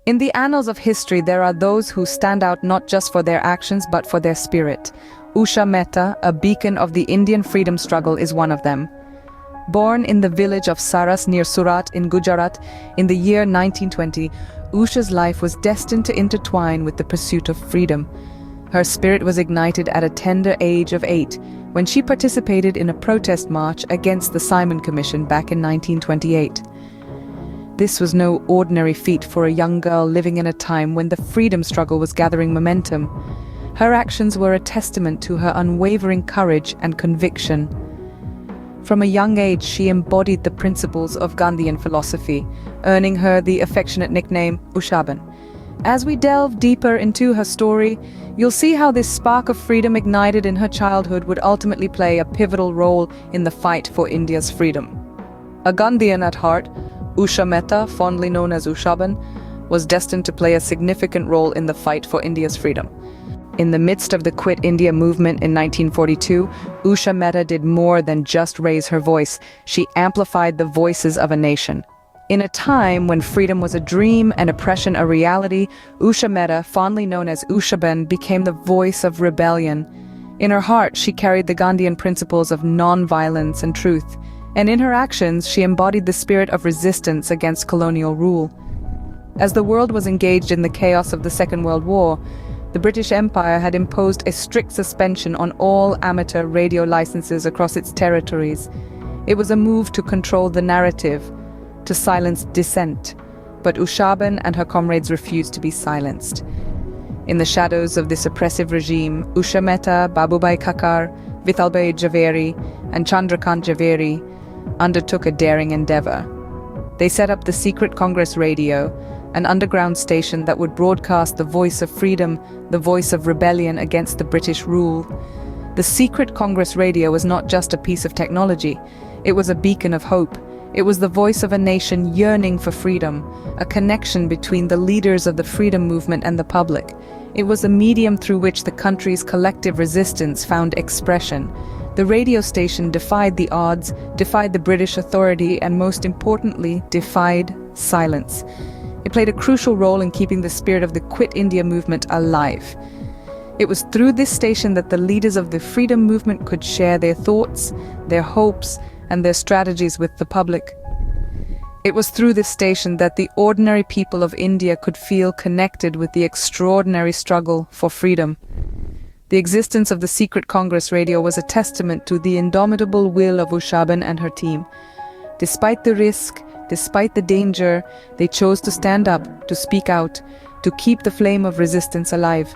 In the annals of history, there are those who stand out not just for their actions but for their spirit. Usha Mehta, a beacon of the Indian freedom struggle, is one of them. Born in the village of Saras near Surat in Gujarat in the year 1920, Usha's life was destined to intertwine with the pursuit of freedom. Her spirit was ignited at a tender age of 8, when she participated in a protest march against the Simon Commission back in 1928. This was no ordinary feat for a young girl living in a time when the freedom struggle was gathering momentum. Her actions were a testament to her unwavering courage and conviction. From a young age, she embodied the principles of Gandhian philosophy, earning her the affectionate nickname Ushaban. As we delve deeper into her story, you'll see how this spark of freedom ignited in her childhood would ultimately play a pivotal role in the fight for India's freedom. A Gandhian at heart, Usha Mehta, fondly known as Ushaban, was destined to play a significant role in the fight for India's freedom. In the midst of the Quit India movement in 1942, Usha Mehta did more than just raise her voice. She amplified the voices of a nation. In a time when freedom was a dream and oppression a reality, Usha Mehta, fondly known as Ushaban, became the voice of rebellion. In her heart, she carried the Gandhian principles of non-violence and truth, and in her actions, she embodied the spirit of resistance against colonial rule. As the world was engaged in the chaos of the Second World War, the British Empire had imposed a strict suspension on all amateur radio licenses across its territories. It was a move to control the narrative, to silence dissent, but Ushaban and her comrades refused to be silenced. In the shadows of this oppressive regime, Usha Mehta, Babubhai Khakar, Vithalbhai Javeri, and Chandrakant Javeri undertook a daring endeavor. They set up the Secret Congress Radio, an underground station that would broadcast the voice of freedom, the voice of rebellion against the British rule. The Secret Congress Radio was not just a piece of technology, it was a beacon of hope. It was the voice of a nation yearning for freedom, a connection between the leaders of the freedom movement and the public. It was a medium through which the country's collective resistance found expression. The radio station defied the odds, defied the British authority, and most importantly, defied silence. It played a crucial role in keeping the spirit of the Quit India movement alive. It was through this station that the leaders of the freedom movement could share their thoughts, their hopes, and their strategies with the public. It was through this station that the ordinary people of India could feel connected with the extraordinary struggle for freedom. The existence of the Secret Congress Radio was a testament to the indomitable will of Ushaban and her team. Despite the risk, despite the danger, they chose to stand up, to speak out, to keep the flame of resistance alive.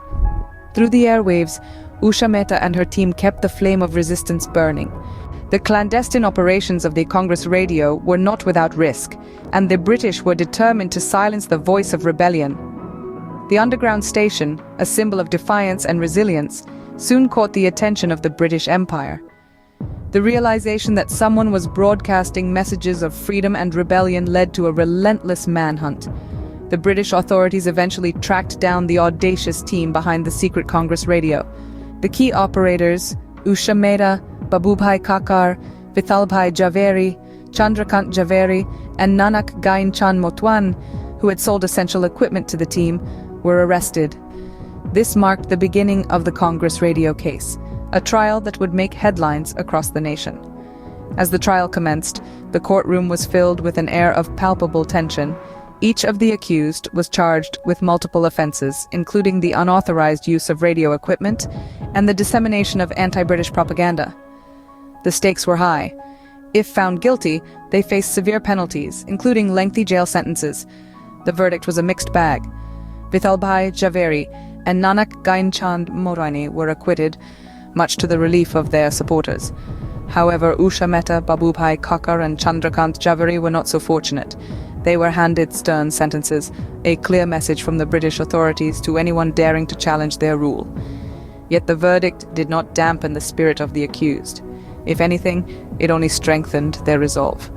Through the airwaves, Usha Mehta and her team kept the flame of resistance burning. The clandestine operations of the Congress Radio were not without risk, and the British were determined to silence the voice of rebellion. The underground station, a symbol of defiance and resilience, soon caught the attention of the British Empire. The realization that someone was broadcasting messages of freedom and rebellion led to a relentless manhunt. The British authorities eventually tracked down the audacious team behind the Secret Congress Radio. The key operators, Usha Mehta, Babubhai Khakar, Vithalbhai Javeri, Chandrakant Javeri, and Nanak Gain Chand Motwan, who had sold essential equipment to the team, were arrested. This marked the beginning of the Congress Radio case, a trial that would make headlines across the nation. As the trial commenced, the courtroom was filled with an air of palpable tension. Each of the accused was charged with multiple offenses, including the unauthorized use of radio equipment and the dissemination of anti-British propaganda. The stakes were high. If found guilty, they faced severe penalties, including lengthy jail sentences. The verdict was a mixed bag. Vithalbhai Javeri and Nanak Gain Chand Motwan were acquitted, much to the relief of their supporters. However, Usha Mehta, Babubhai Khakar, and Chandrakant Javeri were not so fortunate. They were handed stern sentences, a clear message from the British authorities to anyone daring to challenge their rule. Yet the verdict did not dampen the spirit of the accused. If anything, it only strengthened their resolve.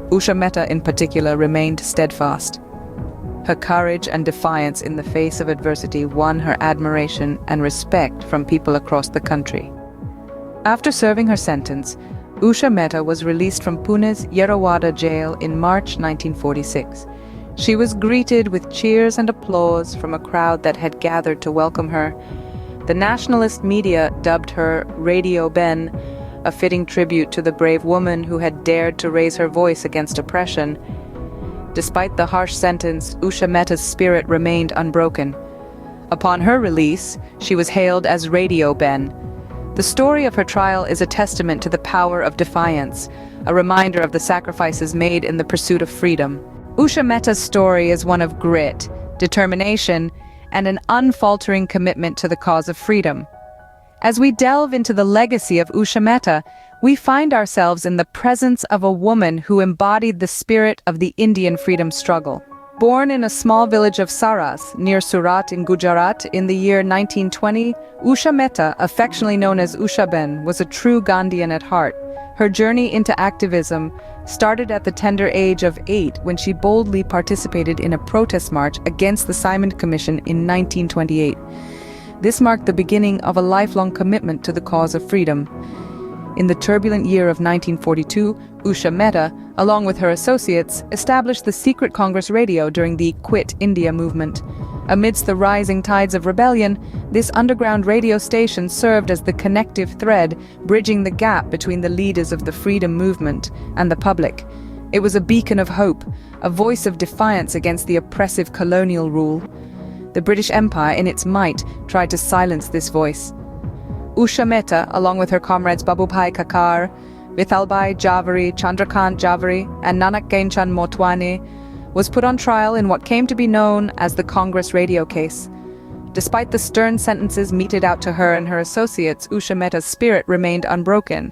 Usha Mehta in particular remained steadfast. Her courage and defiance in the face of adversity won her admiration and respect from people across the country. After serving her sentence, Usha Mehta was released from Pune's Yerwada jail in March 1946. She was greeted with cheers and applause from a crowd that had gathered to welcome her. The nationalist media dubbed her Radio Ben, a fitting tribute to the brave woman who had dared to raise her voice against oppression. Despite the harsh sentence, Usha Mehta's spirit remained unbroken. Upon her release, she was hailed as Radio Ben. The story of her trial is a testament to the power of defiance, a reminder of the sacrifices made in the pursuit of freedom. Usha Mehta's story is one of grit, determination, and an unfaltering commitment to the cause of freedom. As we delve into the legacy of Usha Mehta, we find ourselves in the presence of a woman who embodied the spirit of the Indian freedom struggle. Born in a small village of Saras, near Surat in Gujarat, in the year 1920, Usha Mehta, affectionately known as Usha Ben, was a true Gandhian at heart. Her journey into activism started at the tender age of 8 when she boldly participated in a protest march against the Simon Commission in 1928. This marked the beginning of a lifelong commitment to the cause of freedom. In the turbulent year of 1942, Usha Mehta, along with her associates, established the secret Congress radio during the Quit India movement. Amidst the rising tides of rebellion, this underground radio station served as the connective thread, bridging the gap between the leaders of the freedom movement and the public. It was a beacon of hope, a voice of defiance against the oppressive colonial rule. The British Empire, in its might, tried to silence this voice. Usha Mehta, along with her comrades Babubhai Kakar, Vithalbhai Javari, Chandrakant Javari, and Nanak Gainchand Motwane, was put on trial in what came to be known as the Congress radio case. Despite the stern sentences meted out to her and her associates, Usha Mehta's spirit remained unbroken.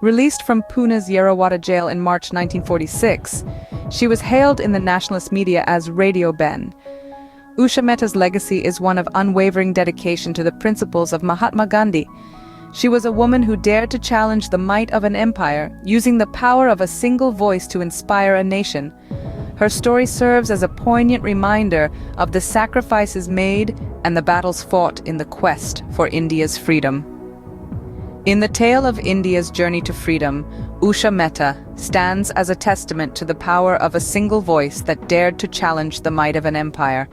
Released from Pune's Yerawada jail in March 1946, she was hailed in the nationalist media as Radio Ben. Usha Mehta's legacy is one of unwavering dedication to the principles of Mahatma Gandhi. She was a woman who dared to challenge the might of an empire, using the power of a single voice to inspire a nation. Her story serves as a poignant reminder of the sacrifices made and the battles fought in the quest for India's freedom. In the tale of India's journey to freedom, Usha Mehta stands as a testament to the power of a single voice that dared to challenge the might of an empire.